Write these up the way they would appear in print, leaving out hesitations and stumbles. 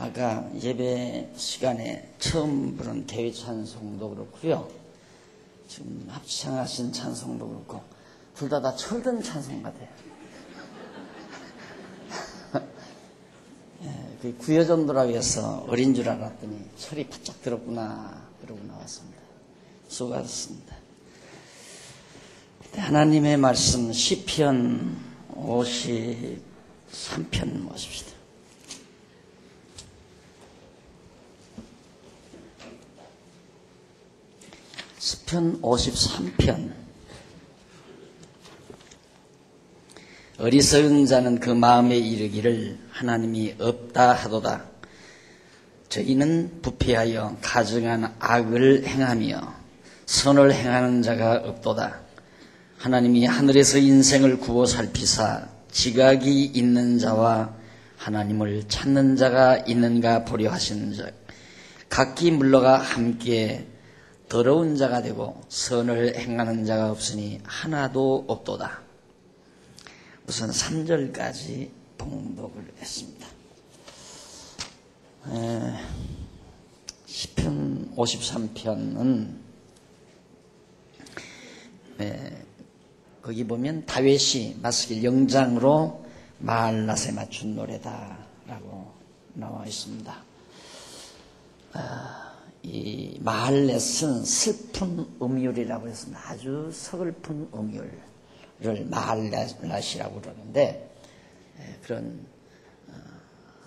아까 예배 시간에 처음 부른 대회 찬송도 그렇고요. 지금 합창하신 찬송도 그렇고 둘 다 철든 찬송 같아요. 그 구여전도라고 해서 어린 줄 알았더니 철이 바짝 들었구나 그러고 나왔습니다. 수고하셨습니다. 하나님의 말씀 시편 53편 모십시다. 시편 53편. 어리석은 자는 그 마음에 이르기를 하나님이 없다 하도다. 저희는 부패하여 가증한 악을 행하며 선을 행하는 자가 없도다. 하나님이 하늘에서 인생을 구워 살피사 지각이 있는 자와 하나님을 찾는 자가 있는가 보려 하시는 자 각기 물러가 함께 더러운 자가 되고 선을 행하는 자가 없으니 하나도 없도다. 우선 3절까지 봉독을 했습니다. 시편 53편은 거기 보면 다윗이 마스길 영장으로 마할랏에 맞춘 노래다라고 나와 있습니다. 이 마할렛은 슬픈 음율이라고 했습니다. 아주 서글픈 음율을 마할렛이라고 그러는데 그런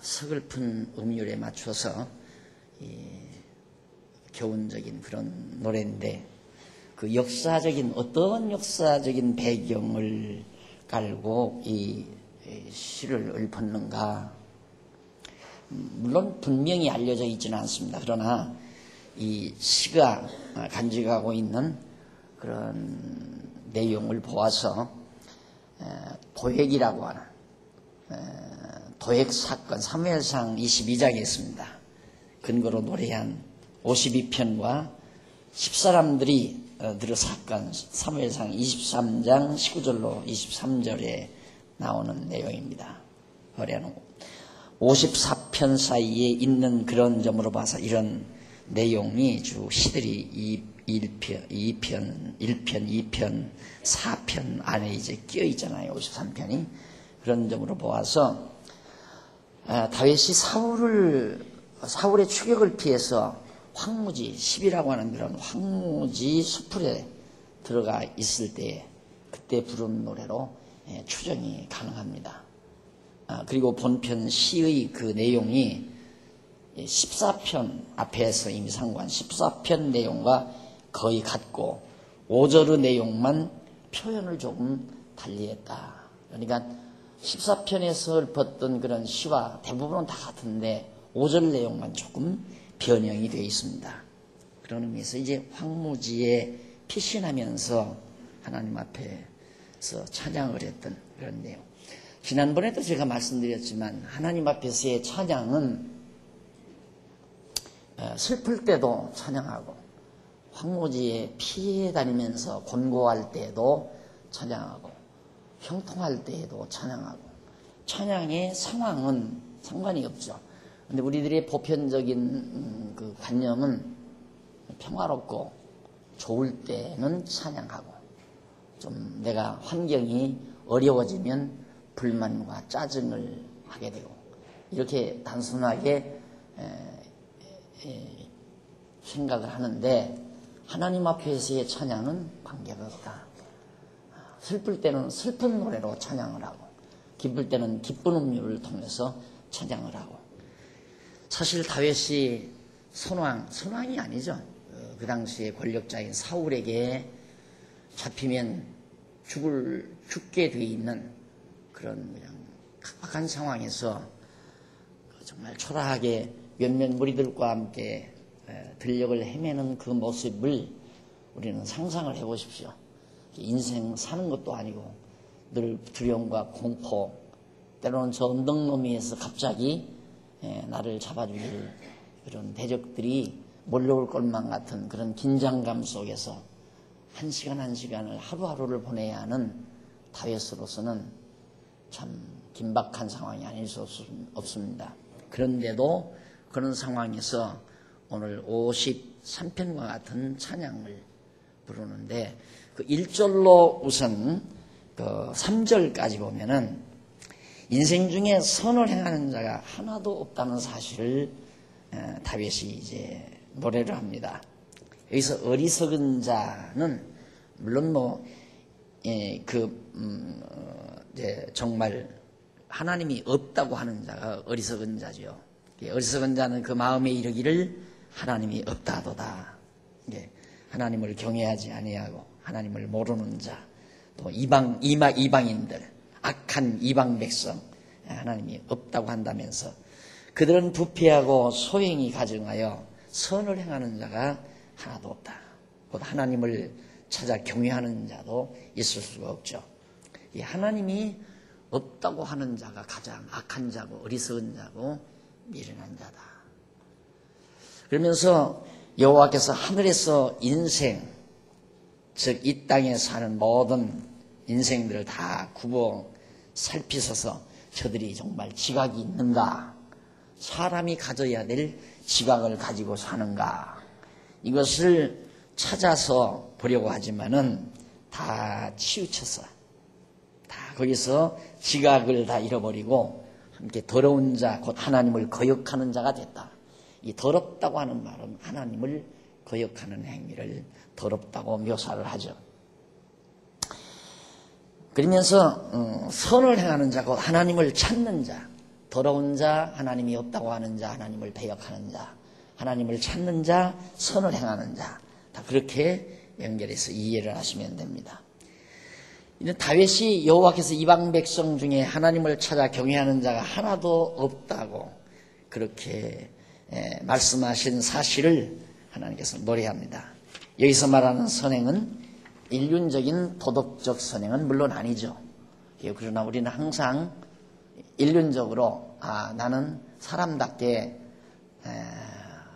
서글픈 음율에 맞춰서 이 교훈적인 그런 노래인데 그 어떤 역사적인 배경을 깔고 이 시를 읊었는가? 물론 분명히 알려져 있지는 않습니다. 그러나 이 시가 간직하고 있는 그런 내용을 보아서 도획이라고 하는 도획 사건 사무엘상 22장에 있습니다. 근거로 노래한 52편과 10사람들이 들은 사건 사무엘상 23장 19절로 23절에 나오는 내용입니다. 노래하는 54편 사이에 있는 그런 점으로 봐서 이런 내용이 쭉 시들이 1편, 2편, 4편 안에 이제 끼어 있잖아요. 53편이. 그런 점으로 보아서 다윗이 사울의 추격을 피해서 황무지, 10이라고 하는 그런 황무지 수풀에 들어가 있을 때 그때 부른 노래로 추정이 가능합니다. 그리고 본편 시의 그 내용이 14편 앞에서 이미 상고한 14편 내용과 거의 같고 5절의 내용만 표현을 조금 달리했다. 그러니까 14편에서 읊었던 그런 시와 대부분은 다 같은데 5절 내용만 조금 변형이 되어 있습니다. 그런 의미에서 이제 황무지에 피신하면서 하나님 앞에서 찬양을 했던 그런 내용. 지난번에도 제가 말씀드렸지만 하나님 앞에서의 찬양은 슬플 때도 찬양하고 황무지에 피해 다니면서 곤고할 때에도 찬양하고 형통할 때에도 찬양하고 찬양의 상황은 상관이 없죠. 근데 우리들의 보편적인 그 관념은 평화롭고 좋을 때는 찬양하고 좀 내가 환경이 어려워지면 불만과 짜증을 하게 되고 이렇게 단순하게 생각을 하는데 하나님 앞에서의 찬양은 관계가 없다. 슬플 때는 슬픈 노래로 찬양을 하고 기쁠 때는 기쁜 음료를 통해서 찬양을 하고 사실 다윗이 선왕이 아니죠. 그 당시에 권력자인 사울에게 잡히면 죽게 돼 있는 그런 그냥 각박한 상황에서 정말 초라하게 몇몇 무리들과 함께 들녘을 헤매는 그 모습을 우리는 상상을 해보십시오. 인생 사는 것도 아니고 늘 두려움과 공포, 때로는 저 언덕너미에서 갑자기 나를 잡아줄 그런 대적들이 몰려올 것만 같은 그런 긴장감 속에서 한 시간 한 시간을 하루하루를 보내야 하는 다윗으로서는 참 긴박한 상황이 아닐 수 없습니다. 그런데도 그런 상황에서 오늘 53편과 같은 찬양을 부르는데 그 1절로 우선 그 3절까지 보면은 인생 중에 선을 행하는 자가 하나도 없다는 사실을 다윗이 이제 노래를 합니다. 여기서 어리석은 자는 물론 이제 정말 하나님이 없다고 하는 자가 어리석은 자죠. 어리석은 자는 그 마음에 이르기를 하나님이 없다도다. 하나님을 경외하지 아니하고 하나님을 모르는 자, 또 이방인들, 악한 이방 백성, 하나님이 없다고 한다면서 그들은 부패하고 소행이 가증하여 선을 행하는 자가 하나도 없다. 곧 하나님을 찾아 경외하는 자도 있을 수가 없죠. 이 하나님이 없다고 하는 자가 가장 악한 자고 어리석은 자고 미련한 자다. 그러면서 여호와께서 하늘에서 인생, 즉 이 땅에 사는 모든 인생들을 다 굽어 살피셔서 저들이 정말 지각이 있는가, 사람이 가져야 될 지각을 가지고 사는가, 이것을 찾아서 보려고 하지만은 다 치우쳐서 다 거기서 지각을 다 잃어버리고 함께 더러운 자, 곧 하나님을 거역하는 자가 됐다. 이 더럽다고 하는 말은 하나님을 거역하는 행위를 더럽다고 묘사를 하죠. 그러면서 선을 행하는 자, 곧 하나님을 찾는 자, 더러운 자, 하나님이 없다고 하는 자, 하나님을 배역하는 자, 하나님을 찾는 자, 선을 행하는 자, 다 그렇게 연결해서 이해를 하시면 됩니다. 이는 다윗이 여호와께서 이방 백성 중에 하나님을 찾아 경외하는 자가 하나도 없다고 그렇게 말씀하신 사실을 하나님께서 노래합니다. 여기서 말하는 선행은 인륜적인 도덕적 선행은 물론 아니죠. 그러나 우리는 항상 인륜적으로 나는 사람답게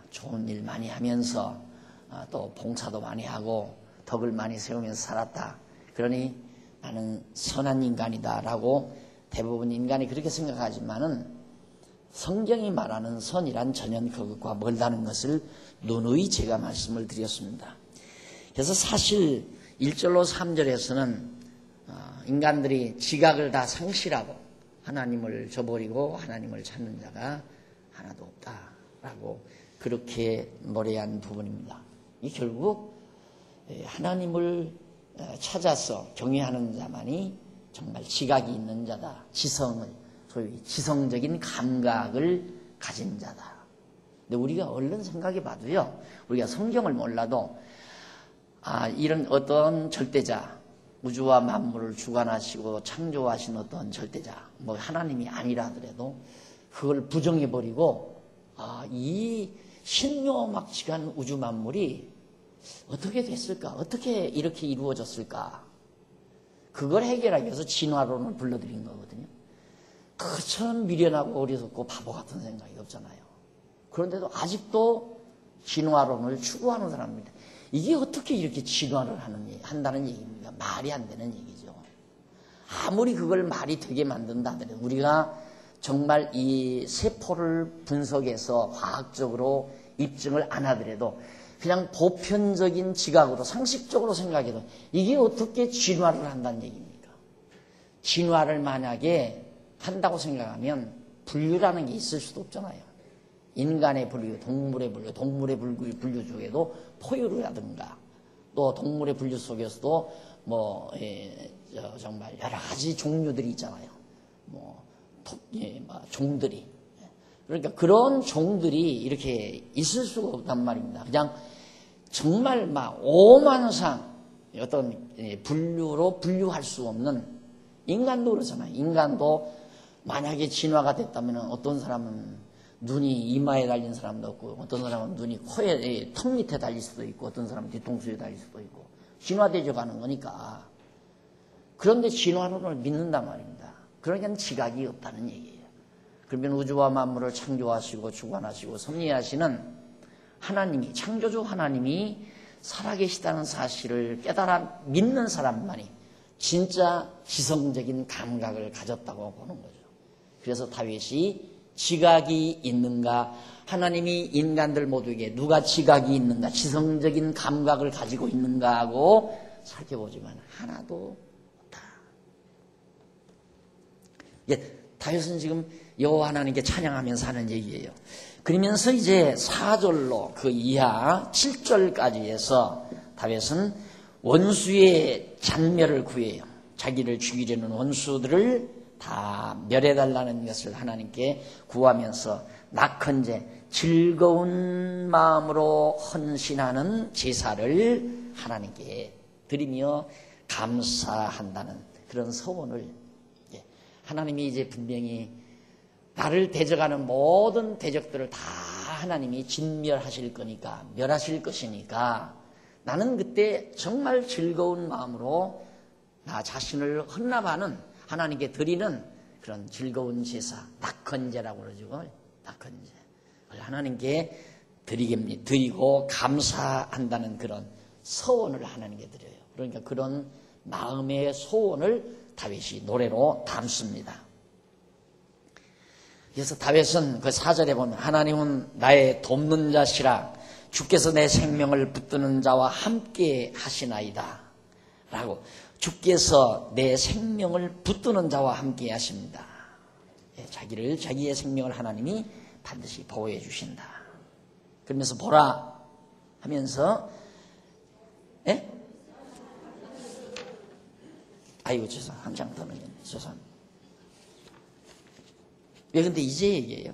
좋은 일 많이 하면서 또 봉사도 많이 하고 덕을 많이 세우면서 살았다. 그러니 나는 선한 인간이다 라고 대부분 인간이 그렇게 생각하지만은 성경이 말하는 선이란 전혀 그것과 멀다는 것을 누누이 제가 말씀을 드렸습니다. 그래서 사실 1절로 3절에서는 인간들이 지각을 다 상실하고 하나님을 저버리고 하나님을 찾는 자가 하나도 없다라고 그렇게 노래한 부분입니다. 이 결국 하나님을 찾아서 경외하는 자만이 정말 지각이 있는 자다. 지성을, 소위 지성적인 감각을 가진 자다. 근데 우리가 얼른 생각해 봐도요, 우리가 성경을 몰라도 이런 어떤 절대자, 우주와 만물을 주관하시고 창조하신 어떤 절대자, 하나님이 아니라 하더라도 그걸 부정해버리고 이 신묘막측한 우주 만물이 어떻게 됐을까? 어떻게 이렇게 이루어졌을까? 그걸 해결하기 위해서 진화론을 불러들인 거거든요. 그처럼 미련하고 어리석고 바보 같은 생각이 없잖아요. 그런데도 아직도 진화론을 추구하는 사람입니다. 이게 어떻게 이렇게 진화를 한다는 얘기입니까? 말이 안 되는 얘기죠. 아무리 그걸 말이 되게 만든다 하더라도 우리가 정말 이 세포를 분석해서 과학적으로 입증을 안 하더라도 그냥 보편적인 지각으로 상식적으로 생각해도 이게 어떻게 진화를 한다는 얘기입니까? 진화를 만약에 한다고 생각하면 분류라는 게 있을 수도 없잖아요. 인간의 분류, 동물의 분류, 동물의 분류 중에도 포유류라든가 또 동물의 분류 속에서도 정말 여러 가지 종류들이 있잖아요. 종들이. 그러니까 그런 종들이 이렇게 있을 수가 없단 말입니다. 그냥 정말 오만상 어떤 분류로 분류할 수 없는 인간도 그렇잖아요. 인간도 만약에 진화가 됐다면 어떤 사람은 눈이 이마에 달린 사람도 없고 어떤 사람은 눈이 코에 턱 밑에 달릴 수도 있고 어떤 사람은 뒤통수에 달릴 수도 있고 진화되어 가는 거니까. 그런데 진화론을 믿는단 말입니다. 그러니까 지각이 없다는 얘기예요. 그러면 우주와 만물을 창조하시고 주관하시고 섭리하시는 하나님이, 창조주 하나님이 살아계시다는 사실을 깨달아 믿는 사람만이 진짜 지성적인 감각을 가졌다고 보는 거죠. 그래서 다윗이 지각이 있는가? 하나님이 인간들 모두에게 누가 지각이 있는가? 지성적인 감각을 가지고 있는가 하고 살펴보지만 하나도 없다. 다윗은 지금 여호와 하나님께 찬양하면서 하는 얘기예요. 그러면서 이제 4절로 그 이하 7절까지 해서 다윗은 원수의 잔멸을 구해요. 자기를 죽이려는 원수들을 다 멸해달라는 것을 하나님께 구하면서 낙헌제, 즐거운 마음으로 헌신하는 제사를 하나님께 드리며 감사한다는 그런 서원을, 하나님이 이제 분명히 나를 대적하는 모든 대적들을 다 하나님이 진멸하실 거니까, 멸하실 것이니까 나는 그때 정말 즐거운 마음으로 나 자신을 헌납하는, 하나님께 드리는 그런 즐거운 제사, 낙헌제라고 그러죠. 낙헌제. 하나님께 드리고 감사한다는 그런 서원을 하나님께 드려요. 그러니까 그런 마음의 소원을 다윗이 노래로 담습니다. 그래서 다윗은 그 4절에 보면 하나님은 나의 돕는 자시라 주께서 내 생명을 붙드는 자와 함께 하시나이다 라고, 주께서 내 생명을 붙드는 자와 함께 하십니다. 자기의 생명을 하나님이 반드시 보호해 주신다. 그러면서 보라 하면서, 아이고 죄송합니다. 한 장 더 넣었네. 죄송합니다. 왜 근데 이제 얘기해요?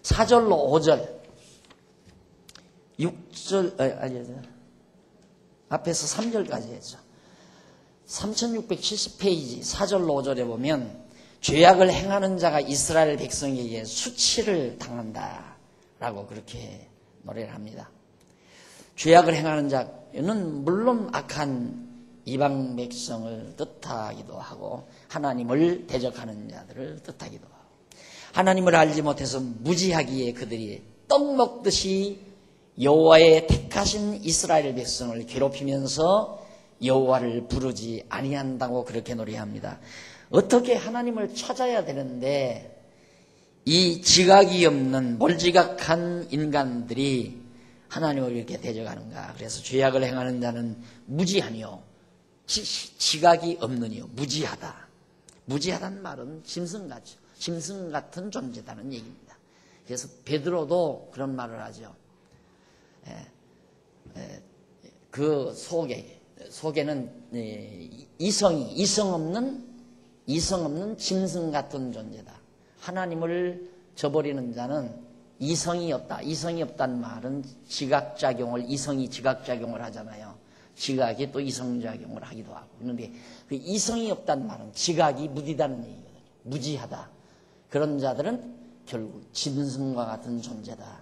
4절로 5절, 6절, 앞에서 3절까지 했죠. 3670페이지 4절로 5절에 보면 죄악을 행하는 자가 이스라엘 백성에게 수치를 당한다라고 그렇게 노래를 합니다. 죄악을 행하는 자는 물론 악한 이방 백성을 뜻하기도 하고 하나님을 대적하는 자들을 뜻하기도 하고, 하나님을 알지 못해서 무지하기에 그들이 떡 먹듯이 여호와의 택하신 이스라엘 백성을 괴롭히면서 여호와를 부르지 아니한다고 그렇게 노래합니다. 어떻게 하나님을 찾아야 되는데 이 지각이 없는 몰지각한 인간들이 하나님을 이렇게 대적하는가? 그래서 죄악을 행하는 자는 무지하니요, 지각이 없느니요, 무지하다. 무지하다는 말은 짐승같죠. 짐승 같은 존재다는 얘기입니다. 그래서 베드로도 그런 말을 하죠. 그 속에는 이성 없는 짐승 같은 존재다. 하나님을 저버리는 자는 이성이 없다. 이성이 없다는 말은 이성이 지각작용을 하잖아요. 지각이 또 이성작용을 하기도 하고. 그런데 그 이성이 없다는 말은 지각이 무디다는 얘기거든요. 무지하다. 그런 자들은 결국 짐승과 같은 존재다.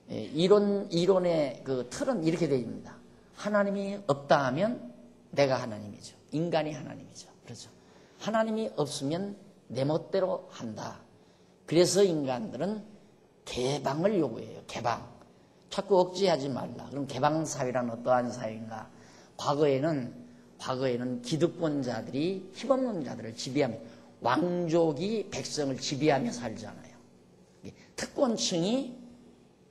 이론의 그 틀은 이렇게 되어 있습니다. 하나님이 없다 하면 내가 하나님이죠. 인간이 하나님이죠. 그렇죠. 하나님이 없으면 내 멋대로 한다. 그래서 인간들은 개방을 요구해요. 개방. 자꾸 억지하지 말라. 그럼 개방사회란 어떠한 사회인가? 과거에는 기득권자들이 힘없는 자들을 지배하며, 왕족이 백성을 지배하며 살잖아요. 특권층이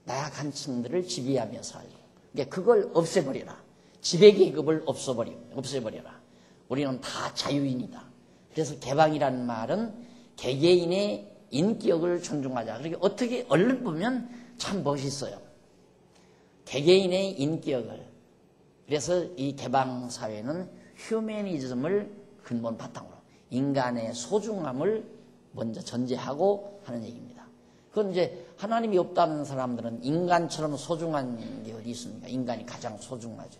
나약한 층들을 지배하며 살고, 그걸 없애버려라. 지배계급을 없애버려라. 우리는 다 자유인이다. 그래서 개방이라는 말은 개개인의 인격을 존중하자. 그러니까 어떻게 얼른 보면 참 멋있어요. 개개인의 인격을. 그래서 이 개방사회는 휴머니즘을 근본 바탕으로 인간의 소중함을 먼저 전제하고 하는 얘기입니다. 그건 이제 하나님이 없다는 사람들은 인간처럼 소중한 게 어디 있습니까? 인간이 가장 소중하죠.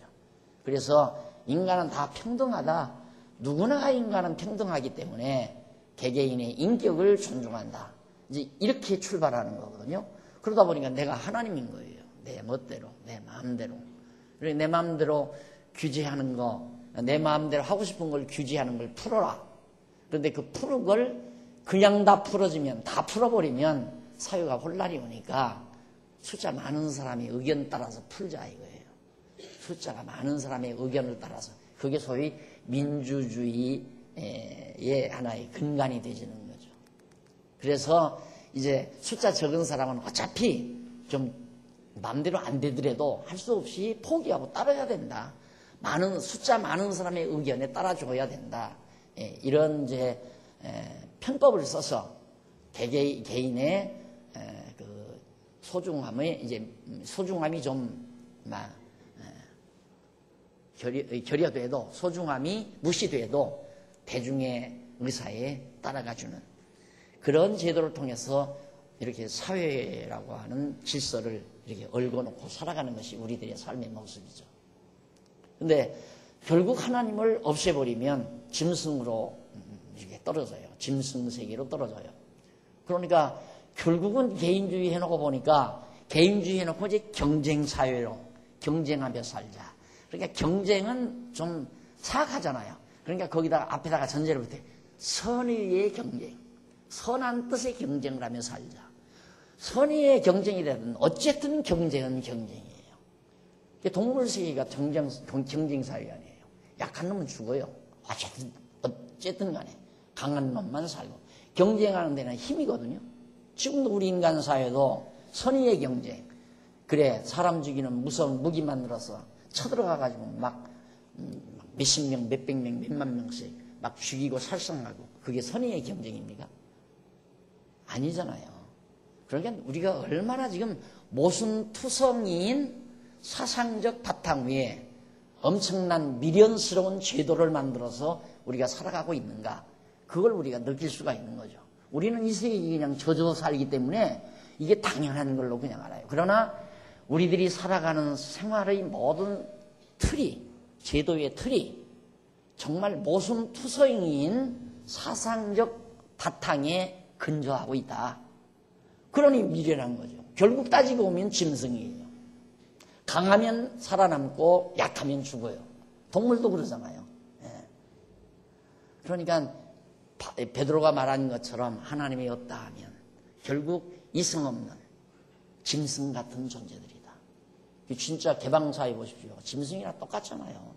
그래서 인간은 다 평등하다. 누구나 인간은 평등하기 때문에 개개인의 인격을 존중한다. 이제 이렇게 출발하는 거거든요. 그러다 보니까 내가 하나님인 거예요. 내 멋대로, 내 마음대로. 그리고 내 마음대로 규제하는 거, 내 마음대로 하고 싶은 걸 규제하는 걸 풀어라. 그런데 그 푸는 걸 그냥 다 풀어버리면 사회가 혼란이 오니까 숫자 많은 사람의 의견 따라서 풀자 이거예요. 숫자가 많은 사람의 의견을 따라서. 그게 소위 민주주의 하나의 근간이 되지는 거죠. 그래서 이제 숫자 적은 사람은 어차피 좀 마음대로 안 되더라도 할 수 없이 포기하고 따라야 된다. 숫자 많은 사람의 의견에 따라줘야 된다. 이런 이제 편법을 써서 개인의 그 소중함이 좀 결여돼도 소중함이 무시돼도 대중의 의사에 따라가주는 그런 제도를 통해서 이렇게 사회라고 하는 질서를 이렇게 얽어놓고 살아가는 것이 우리들의 삶의 모습이죠. 근데 결국 하나님을 없애버리면 짐승으로 이렇게 떨어져요. 짐승 세계로 떨어져요. 그러니까 결국은 개인주의 해놓고 보니까 개인주의 해놓고 이제 경쟁 사회로 경쟁하며 살자. 그러니까 경쟁은 좀 사악하잖아요. 그러니까 거기다가 앞에다가 전제를 붙여 선의의 경쟁, 선한 뜻의 경쟁을 하며 살자. 선의의 경쟁이라든 어쨌든 경쟁은 경쟁이에요. 동물 세계가 경쟁 사회가 아니에요. 약한 놈은 죽어요. 어쨌든 간에 강한 놈만 살고 경쟁하는 데는 힘이거든요. 지금도 우리 인간 사회도 선의의 경쟁. 그래 사람 죽이는 무서운 무기 만들어서 쳐들어가가지고 막 몇십 명, 몇백 명, 몇만 명씩 막 죽이고 살상하고 그게 선의의 경쟁입니까? 아니잖아요. 그러니까 우리가 얼마나 지금 모순투성이인 사상적 바탕 위에 엄청난 미련스러운 제도를 만들어서 우리가 살아가고 있는가? 그걸 우리가 느낄 수가 있는 거죠. 우리는 이 세계에 그냥 젖어 살기 때문에 이게 당연한 걸로 그냥 알아요. 그러나 우리들이 살아가는 생활의 모든 틀이, 제도의 틀이 정말 모순투성이인 사상적 바탕에 근저하고 있다. 그러니 미련한 거죠. 결국 따지고 보면 짐승이에요. 강하면 살아남고 약하면 죽어요. 동물도 그러잖아요. 그러니까 베드로가 말한 것처럼 하나님이 없다 하면 결국 이성 없는 짐승 같은 존재들이다. 진짜 개방사회 보십시오. 짐승이랑 똑같잖아요.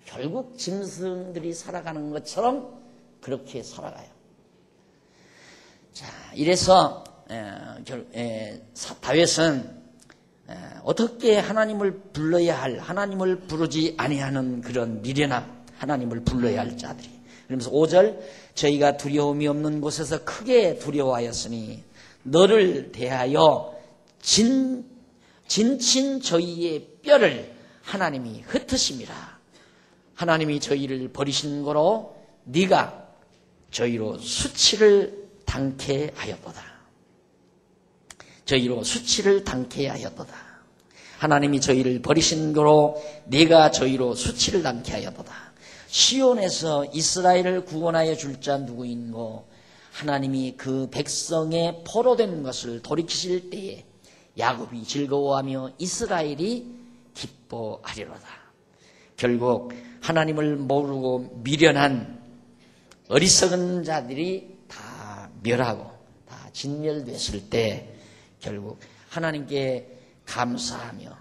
결국 짐승들이 살아가는 것처럼 그렇게 살아가요. 자, 이래서 다윗은 어떻게 하나님을 불러야 할, 하나님을 부르지 아니하는 그런 미련함, 하나님을 불러야 할 자들이. 그러면서 5절, 저희가 두려움이 없는 곳에서 크게 두려워하였으니 너를 대하여 진친 저희의 뼈를 하나님이 흩으심이라. 하나님이 저희를 버리신 거로 네가 저희로 수치를 당케 하였도다. 저희로 수치를 당케 하였도다. 하나님이 저희를 버리신 거로 네가 저희로 수치를 당케 하였도다. 시온에서 이스라엘을 구원하여 줄 자 누구인고 하나님이 그 백성의 포로된 것을 돌이키실 때에 야곱이 즐거워하며 이스라엘이 기뻐하리로다. 결국 하나님을 모르고 미련한 어리석은 자들이 다 멸하고 다 진멸됐을 때 결국 하나님께 감사하며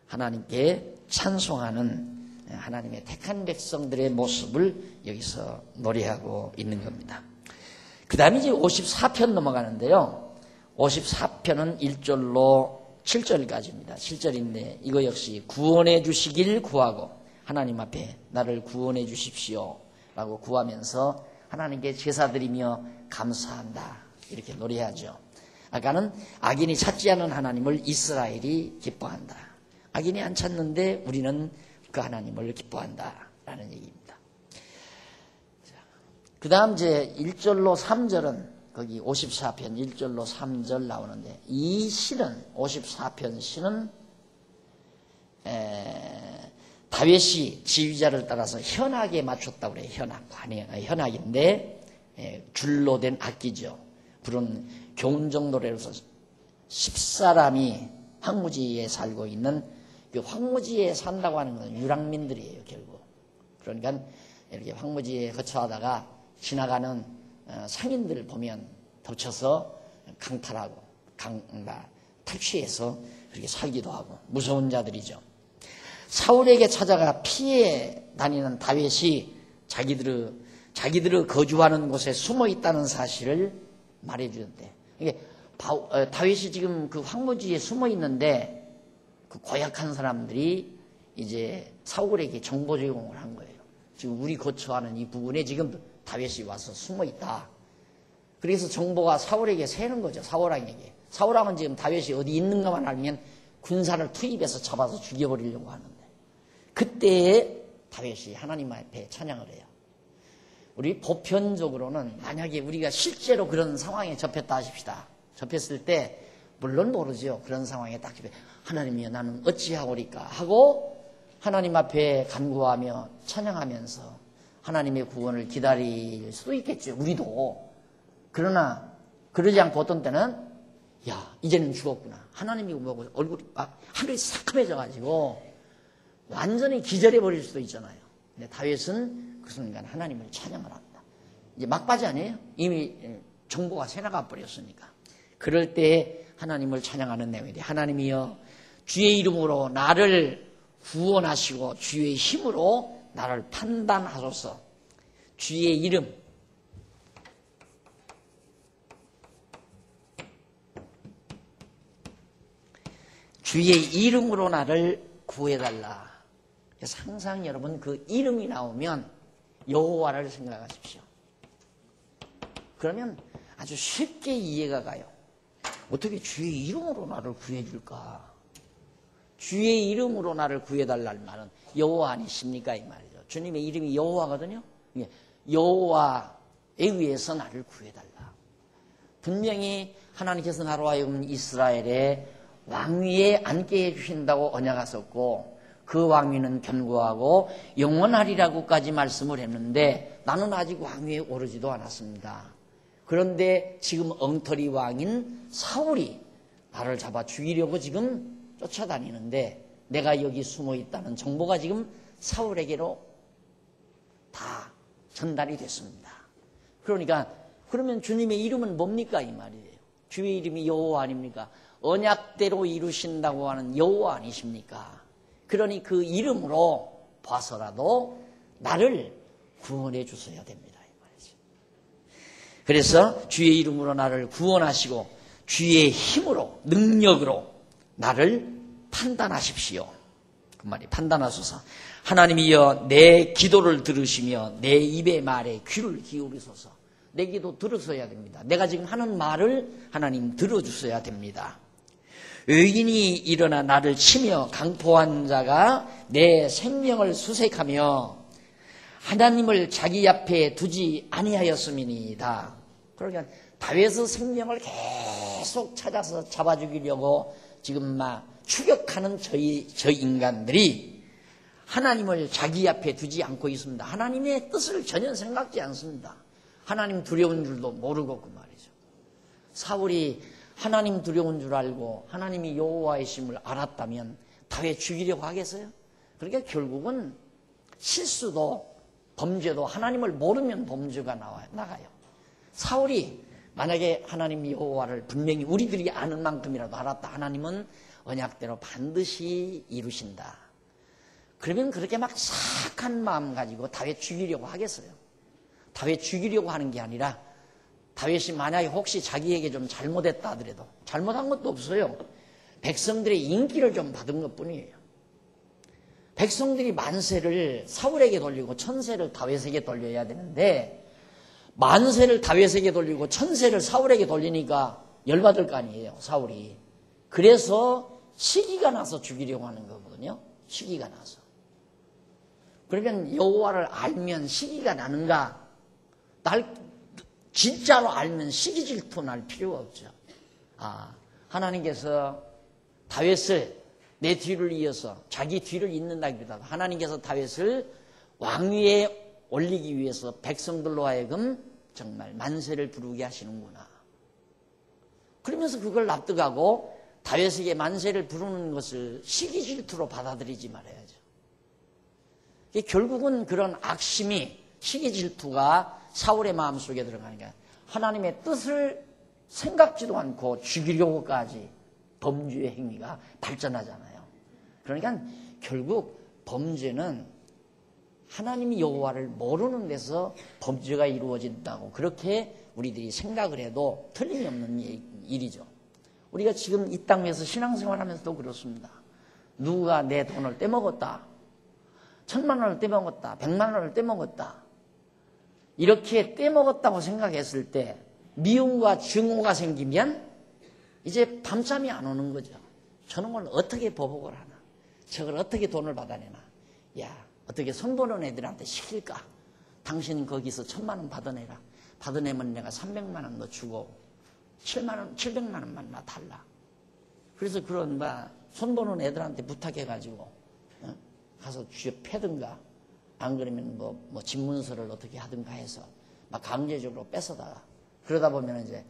하나님께 찬송하는 하나님의 택한 백성들의 모습을 여기서 노래하고 있는 겁니다. 그 다음에 이제 54편 넘어가는데요. 54편은 1절로 7절까지입니다. 7절인데 이거 역시 구원해 주시길 구하고 하나님 앞에 나를 구원해 주십시오 라고 구하면서 하나님께 제사드리며 감사한다 이렇게 노래하죠. 아까는 악인이 찾지 않은 하나님을 이스라엘이 기뻐한다. 악인이 안 찾는데 우리는 그 하나님을 기뻐한다 라는 얘기입니다. 그 다음 이제 1절로 3절은 거기 54편 1절로 3절 나오는데 이 시는 54편 시는 다윗이 지휘자를 따라서 현악에 맞췄다고 그래요. 현악인데 줄로 된 악기죠. 부른 교훈적 노래로서 10사람이 황무지에 살고 있는 그 황무지에 산다고 하는 건 유랑민들이에요. 결국. 그러니까 이렇게 황무지에 거처하다가 지나가는 상인들 보면 덮쳐서 강탈하고 탈취해서 그렇게 살기도 하고 무서운 자들이죠. 사울에게 찾아가 피해 다니는 다윗이 자기들의 거주하는 곳에 숨어 있다는 사실을 말해주는데, 이게 다윗이 지금 그 황무지에 숨어 있는데 그 고약한 사람들이 이제 사울에게 정보 제공을 한 거예요. 지금 우리 거처하는 이 부분에 지금 다윗이 와서 숨어 있다. 그래서 정보가 사울에게 새는 거죠. 사울왕에게. 사울왕은 지금 다윗이 어디 있는가만 알면 군사를 투입해서 잡아서 죽여버리려고 하는데, 그때에 다윗이 하나님 앞에 찬양을 해요. 우리 보편적으로는 만약에 우리가 실제로 그런 상황에 접했다 하십시다. 접했을 때 물론 모르죠. 그런 상황에 딱 접해 하나님이여 나는 어찌하오리까 하고 하나님 앞에 간구하며 찬양하면서 하나님의 구원을 기다릴 수도 있겠죠. 우리도. 그러나 그러지 않고 어떤 때는 야 이제는 죽었구나. 하나님이 보고 얼굴이 막 하늘이 새카매져가지고 완전히 기절해버릴 수도 있잖아요. 근데 다윗은 그 순간 하나님을 찬양을 합니다. 이제 막바지 아니에요? 이미 정보가 새나가 버렸으니까. 그럴 때 하나님을 찬양하는 내용인데, 하나님이여 주의 이름으로 나를 구원하시고 주의 힘으로 나를 판단하소서. 주의 이름, 주의 이름으로 나를 구해달라. 그래서 항상 여러분 그 이름이 나오면 여호와를 생각하십시오. 그러면 아주 쉽게 이해가 가요. 어떻게 주의 이름으로 나를 구해줄까? 주의 이름으로 나를 구해달라는 말은 여호와 아니십니까? 이 말이죠. 주님의 이름이 여호와거든요. 여호와에 의해서 나를 구해달라. 분명히 하나님께서 나로 하여금 이스라엘의 왕위에 앉게 해주신다고 언약하셨고, 그 왕위는 견고하고 영원하리라고까지 말씀을 했는데 나는 아직 왕위에 오르지도 않았습니다. 그런데 지금 엉터리 왕인 사울이 나를 잡아 죽이려고 지금 쫓아다니는데, 내가 여기 숨어 있다는 정보가 지금 사울에게로 다 전달이 됐습니다. 그러니까 그러면 주님의 이름은 뭡니까? 이 말이에요. 주의 이름이 여호와 아닙니까? 언약대로 이루신다고 하는 여호와 아니십니까? 그러니 그 이름으로 봐서라도 나를 구원해 주셔야 됩니다. 이 말이죠. 그래서 주의 이름으로 나를 구원하시고 주의 힘으로, 능력으로 나를 판단하십시오. 그 말이 판단하소서. 하나님이여 내 기도를 들으시며 내 입의 말에 귀를 기울이소서. 내 기도 들으셔야 됩니다. 내가 지금 하는 말을 하나님 들어주셔야 됩니다. 의인이 일어나 나를 치며 강포한 자가 내 생명을 수색하며 하나님을 자기 앞에 두지 아니하였음이니이다. 그러니까 다윗의 생명을 계속 찾아서 잡아 죽이려고 지금 막 추격하는 저 인간들이 하나님을 자기 앞에 두지 않고 있습니다. 하나님의 뜻을 전혀 생각지 않습니다. 하나님 두려운 줄도 모르고 그 말이죠. 사울이 하나님 두려운 줄 알고 하나님이 여호와이심을 알았다면 다윗 죽이려고 하겠어요? 그러니까 결국은 실수도 범죄도 하나님을 모르면 범죄가 나가요. 사울이 만약에 하나님 여호와를 분명히 우리들이 아는 만큼이라도 알았다. 하나님은 언약대로 반드시 이루신다. 그러면 그렇게 막 사악한 마음 가지고 다윗 죽이려고 하겠어요? 다윗 죽이려고 하는 게 아니라 다윗이 만약에 혹시 자기에게 좀 잘못했다 하더라도 잘못한 것도 없어요. 백성들의 인기를 좀 받은 것뿐이에요. 백성들이 만세를 사울에게 돌리고 천세를 다윗에게 돌려야 되는데 만세를 다윗에게 돌리고 천세를 사울에게 돌리니까 열받을 거 아니에요. 사울이. 그래서 시기가 나서 죽이려고 하는 거거든요. 시기가 나서. 그러면 여호와를 알면 시기가 나는가? 진짜로 알면 시기 질투 날 필요가 없죠. 하나님께서 다윗을 내 뒤를 이어서 자기 뒤를 잇는다기보다 하나님께서 다윗을 왕위에 올리기 위해서 백성들로 하여금 정말 만세를 부르게 하시는구나. 그러면서 그걸 납득하고 다윗에게 만세를 부르는 것을 시기 질투로 받아들이지 말아야죠. 결국은 그런 악심이 시기 질투가 사울의 마음속에 들어가니까 하나님의 뜻을 생각지도 않고 죽이려고까지 범죄의 행위가 발전하잖아요. 그러니까 결국 범죄는 하나님이 여호와를 모르는 데서 범죄가 이루어진다고 그렇게 우리들이 생각을 해도 틀림이 없는 일이죠. 우리가 지금 이 땅에서 신앙생활하면서도 그렇습니다. 누가 내 돈을 떼먹었다, 1,000만 원을 떼먹었다, 100만 원을 떼먹었다, 이렇게 떼먹었다고 생각했을 때 미움과 증오가 생기면 이제 밤잠이 안 오는 거죠. 저런 걸 어떻게 보복을 하나, 저걸 어떻게 돈을 받아내나, 야 어떻게 손보는 애들한테 시킬까, 당신 거기서 1,000만 원 받아내라, 받아내면 내가 300만 원 너 주고 700만 원만 나 달라. 그래서 그런 손보는 애들한테 부탁해가지고 가서 쥐어 패든가, 안 그러면 뭐 집문서를 어떻게 하든가 해서 막 강제적으로 뺏어다가, 그러다 보면 이제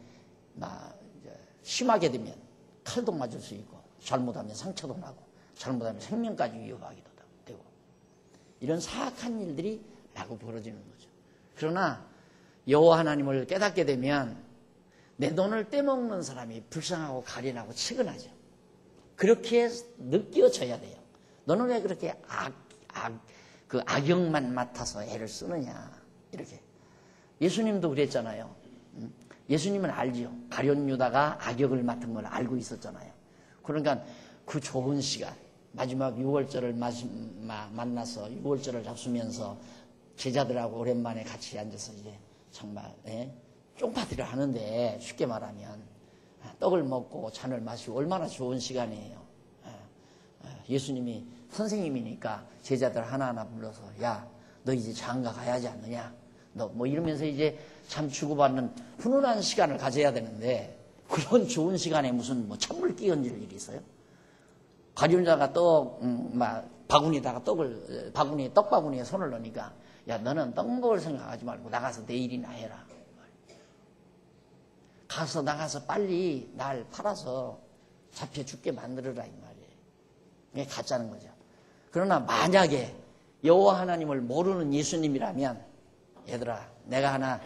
심하게 되면 칼도 맞을 수 있고, 잘못하면 상처도 나고, 잘못하면 생명까지 위협하기도 되고, 이런 사악한 일들이 마구 벌어지는 거죠. 그러나 여호와 하나님을 깨닫게 되면 내 돈을 떼먹는 사람이 불쌍하고 가련하고 측은하죠. 그렇게 느껴져야 돼요. 너는 왜 그렇게 악역만 맡아서 애를 쓰느냐, 이렇게. 예수님도 그랬잖아요. 예수님은 알죠. 가룟 유다가 악역을 맡은 걸 알고 있었잖아요. 그러니까 그 좁은 시간, 마지막 6월절을 만나서 6월절을 잡수면서 제자들하고 오랜만에 같이 앉아서 이제 정말 쫑파티를 하는데, 쉽게 말하면 떡을 먹고 잔을 마시고 얼마나 좋은 시간이에요. 예수님이 선생님이니까 제자들 하나하나 불러서, 야 너 이제 장가 가야지 않느냐, 너 뭐 이러면서 이제 참 주고받는 훈훈한 시간을 가져야 되는데, 그런 좋은 시간에 무슨 찬물 끼얹을 일이 있어요? 가룟자가 바구니에다가 떡바구니에 손을 넣으니까, 야 너는 떡 먹을 생각하지 말고 나가서 내 일이나 해라. 나가서 빨리 날 팔아서 잡혀 죽게 만들어라, 이 말이에요. 이게 가짜는 거죠. 그러나 만약에 여호와 하나님을 모르는 예수님이라면, 얘들아 내가 하나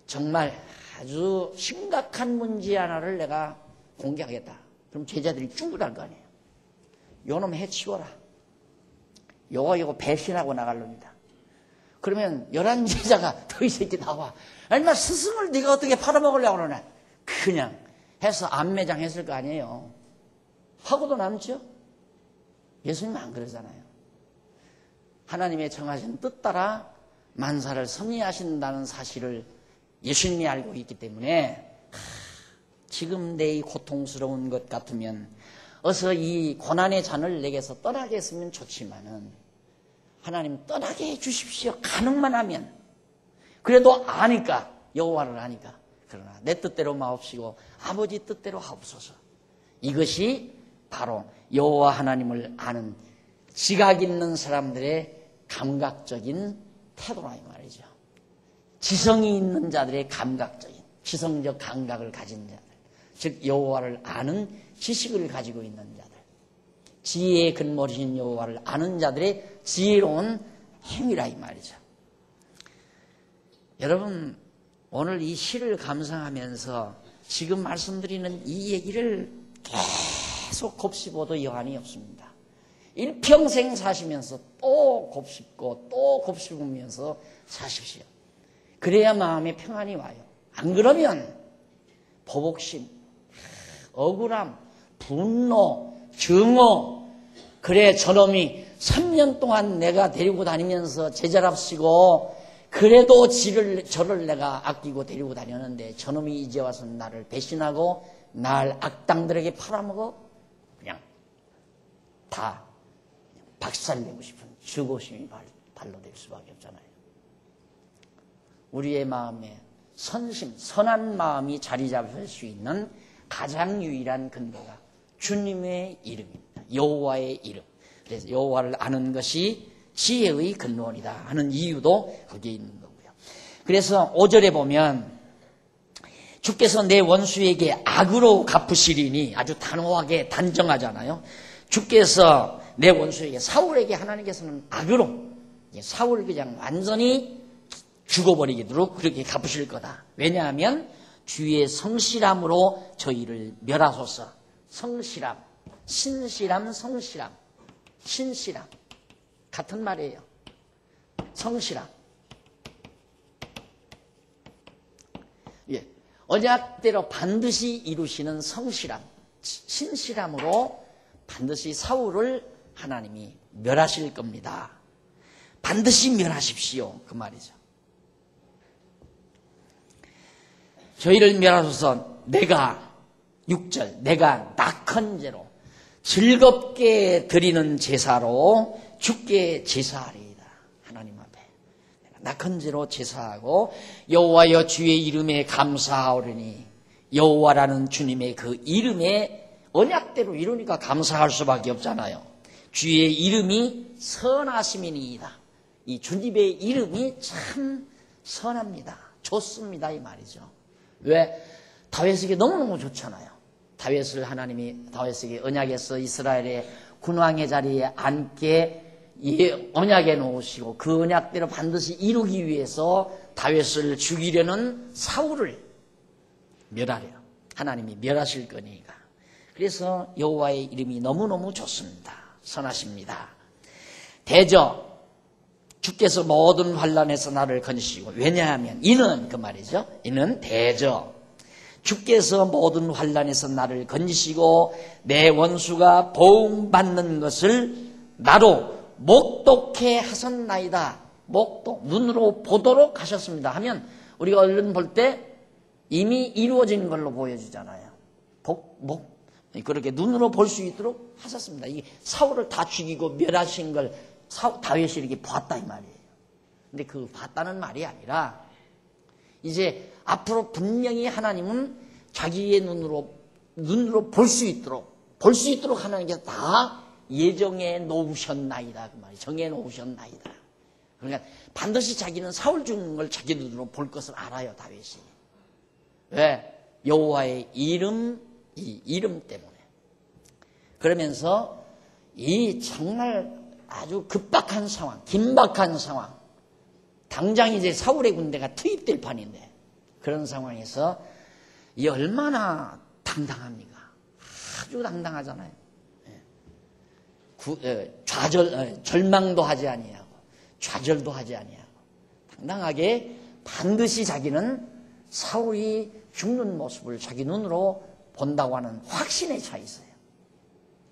정말 아주 심각한 문제 하나를 내가 공개하겠다. 그럼 제자들이 쭈그랄 거 아니에요. 요놈 해치워라. 요거 배신하고 나갈 놈이다. 그러면 11제자가 너 이 새끼 나와. 얼마 스승을 네가 어떻게 팔아먹으려고 그러나. 그냥 해서 안매장 했을 거 아니에요. 하고도 남죠. 예수님은 안 그러잖아요. 하나님의 정하신 뜻 따라 만사를 섭리하신다는 사실을 예수님이 알고 있기 때문에, 지금 내 이 고통스러운 것 같으면 어서 이 고난의 잔을 내게서 떠나게 했으면 좋지만은, 하나님 떠나게 해주십시오. 가능만 하면. 그래도 아니까, 여호와를 아니까. 그러나 내 뜻대로 마옵시고 아버지 뜻대로 하옵소서. 이것이 바로 여호와 하나님을 아는 지각 있는 사람들의 감각적인 태도라, 이 말이죠. 지성이 있는 자들의 감각적인, 지성적 감각을 가진 자들, 즉 여호와를 아는 지식을 가지고 있는 자들, 지혜의 근본이신 여호와를 아는 자들의 지혜로운 행위라, 이 말이죠. 여러분, 오늘 이 시를 감상하면서 지금 말씀드리는 이 얘기를 계속 곱씹어도 여한이 없습니다. 일평생 사시면서 또 곱씹고 또 곱씹으면서 사십시오. 그래야 마음에 평안이 와요. 안 그러면 보복심, 억울함, 분노, 증오, 그래 저놈이 3년 동안 내가 데리고 다니면서 제자랍시고 그래도 저를 내가 아끼고 데리고 다녔는데 저놈이 이제 와서 나를 배신하고 날 악당들에게 팔아먹어? 그냥 다 박살내고 싶은 주고심이 발로될 수밖에 없잖아요. 우리의 마음에 선심, 선한 마음이 자리 잡을 수 있는 가장 유일한 근거가 주님의 이름입니다. 여호와의 이름. 그래서 여호와를 아는 것이 지혜의 근원이다 하는 이유도 거기에 있는 거고요. 그래서 5절에 보면 주께서 내 원수에게 악으로 갚으시리니, 아주 단호하게 단정하잖아요. 주께서 내 원수에게, 사울에게 하나님께서는 악으로 사울 그냥 완전히 죽어버리도록 그렇게 갚으실 거다. 왜냐하면 주의 성실함으로 저희를 멸하소서. 성실함, 신실함, 성실함, 신실함 같은 말이에요. 성실함. 예, 언약대로 반드시 이루시는 성실함, 신실함으로 반드시 사울을 하나님이 멸하실 겁니다. 반드시 멸하십시오. 그 말이죠. 저희를 멸하소서. 내가 6절 내가 낙헌제로 즐겁게 드리는 제사로 주께 제사하리이다. 하나님 앞에 내가 낙헌제로 제사하고 여호와여 주의 이름에 감사하오리니, 여호와라는 주님의 그 이름에 언약대로 이루니까 감사할 수밖에 없잖아요. 주의 이름이 선하심이니이다. 이 주님의 이름이 참 선합니다. 좋습니다. 이 말이죠. 왜? 다윗에게 너무너무 좋잖아요. 다윗을 하나님이 다윗에게 언약에서 이스라엘의 군왕의 자리에 앉게 언약에 놓으시고 그 언약대로 반드시 이루기 위해서 다윗을 죽이려는 사울을 멸하려 하나님이 멸하실 거니까. 그래서 여호와의 이름이 너무너무 좋습니다. 선하십니다. 대저 주께서 모든 환난에서 나를 건지시고, 왜냐하면 이는 그 말이죠. 이는 대저 주께서 모든 환난에서 나를 건지시고 내 원수가 보응받는 것을 나로 목독해 하셨나이다. 목독, 눈으로 보도록 하셨습니다 하면 우리가 얼른 볼 때 이미 이루어진 걸로 보여지잖아요. 그렇게 눈으로 볼 수 있도록 하셨습니다. 이 사울을 다 죽이고 멸하신 걸 다윗이 이렇게 봤다 이 말이에요. 근데 그 봤다는 말이 아니라 이제 앞으로 분명히 하나님은 자기의 눈으로 볼 수 있도록 하나님께서 다 예정해 놓으셨나이다 그 말이, 정해 놓으셨나이다. 그러니까 반드시 자기는 사울 죽는 걸 자기 눈으로 볼 것을 알아요 다윗이. 왜? 여호와의 이름, 이 이름 때문에. 그러면서 이 정말 아주 급박한 상황, 긴박한 상황, 당장 이제 사울의 군대가 투입될 판인데 그런 상황에서 이 얼마나 당당합니까? 아주 당당하잖아요. 절망도 하지 아니하고 좌절도 하지 아니하고 당당하게 반드시 자기는 사울이 죽는 모습을 자기 눈으로 본다고 하는 확신에 차 있어요.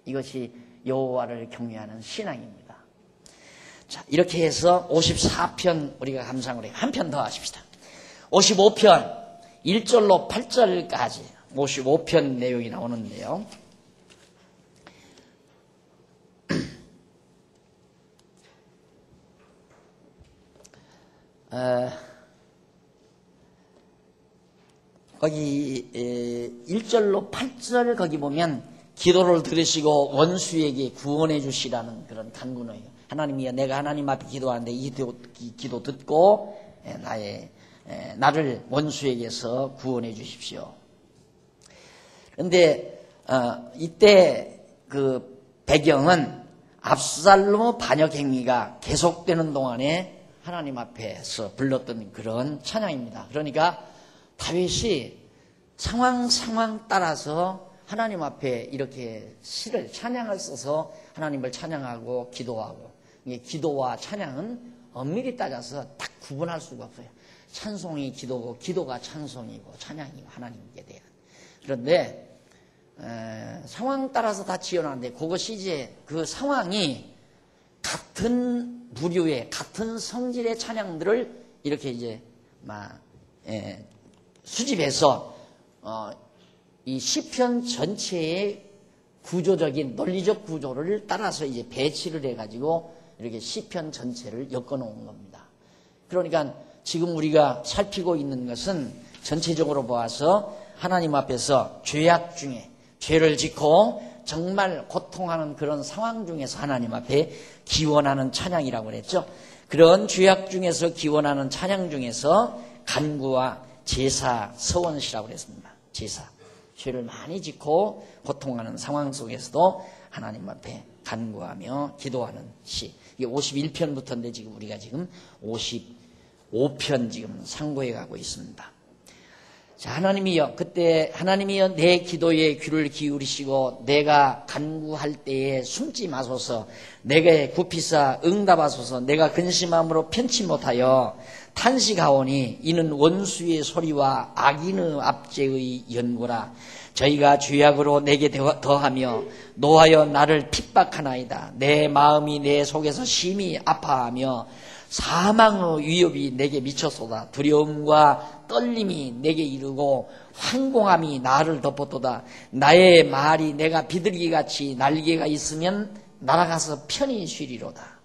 이것이 여호와를 경외하는 신앙입니다. 자, 이렇게 해서 54편 우리가 감상을 해요. 한 편 더 하십시다. 55편 1절로 8절까지 55편 내용이 나오는데요. 거기 1절로 8절 거기 보면 기도를 들으시고 원수에게 구원해 주시라는 그런 간구노예요. 하나님이여, 내가 하나님 앞에 기도하는데 이 기도 듣고 나를 원수에게서 구원해 주십시오. 그런데 이때 그 배경은 압살롬 반역 행위가 계속되는 동안에 하나님 앞에서 불렀던 그런 찬양입니다. 그러니까 다윗이 상황 따라서 하나님 앞에 이렇게 찬양을 써서 하나님을 찬양하고 기도하고, 기도와 찬양은 엄밀히 따져서 딱 구분할 수가 없어요. 찬송이 기도고 기도가 찬송이고 찬양이 하나님께 대한. 그런데 상황 따라서 다 지어놨는데 그것이 이제 그 상황이 같은 부류의 같은 성질의 찬양들을 이렇게 이제 수집해서 이 시편 전체의 구조적인 논리적 구조를 따라서 이제 배치를 해가지고 이렇게 시편 전체를 엮어놓은 겁니다. 그러니까 지금 우리가 살피고 있는 것은 전체적으로 보아서 하나님 앞에서 죄악 중에 죄를 짓고 정말 고통하는 그런 상황 중에서 하나님 앞에 기원하는 찬양이라고 그랬죠. 그런 죄악 중에서 기원하는 찬양 중에서 간구와 제사, 서원시라고 그랬습니다. 제사. 죄를 많이 짓고 고통하는 상황 속에서도 하나님 앞에 간구하며 기도하는 시. 이게 51편부터인데 지금 우리가 지금 55편 지금 상고해 가고 있습니다. 자, 하나님이여, 그때 하나님이여 내 기도에 귀를 기울이시고 내가 간구할 때에 숨지 마소서. 내게 굽히사 응답하소서. 내가 근심함으로 편치 못하여 탄식하오니 이는 원수의 소리와 악인의 압제의 연고라. 저희가 죄악으로 내게 더하며 노하여 나를 핍박하나이다. 내 마음이 내 속에서 심히 아파하며 사망의 위협이 내게 미쳤소다. 두려움과 떨림이 내게 이르고 황공함이 나를 덮었도다. 나의 말이 내가 비둘기같이 날개가 있으면 날아가서 편히 쉬리로다.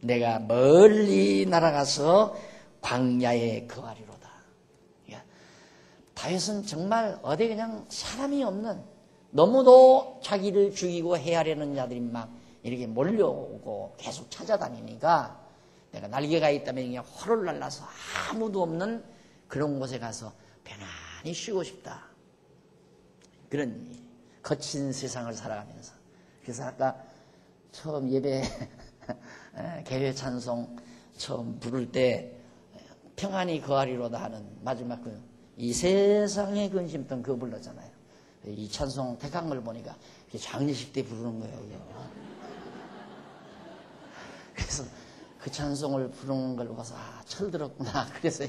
내가 멀리 날아가서 광야에 거하리로다. 다윗은 정말 어디 그냥 사람이 없는, 너무도 자기를 죽이고 해하려는 자들이 막 이렇게 몰려오고 계속 찾아다니니까 내가 날개가 있다면 그냥 헐을 날라서 아무도 없는 그런 곳에 가서 편안히 쉬고 싶다. 그런 거친 세상을 살아가면서. 그래서 아까 처음 예배 개회 찬송 처음 부를 때 평안히 거하리로다 하는 마지막 이 세상의 근심던 그거 불렀잖아요. 이 찬송 택한 걸 보니까 장례식 때 부르는 거예요. 그래서 그 찬송을 부르는 걸 봐서 철들었구나. 그래서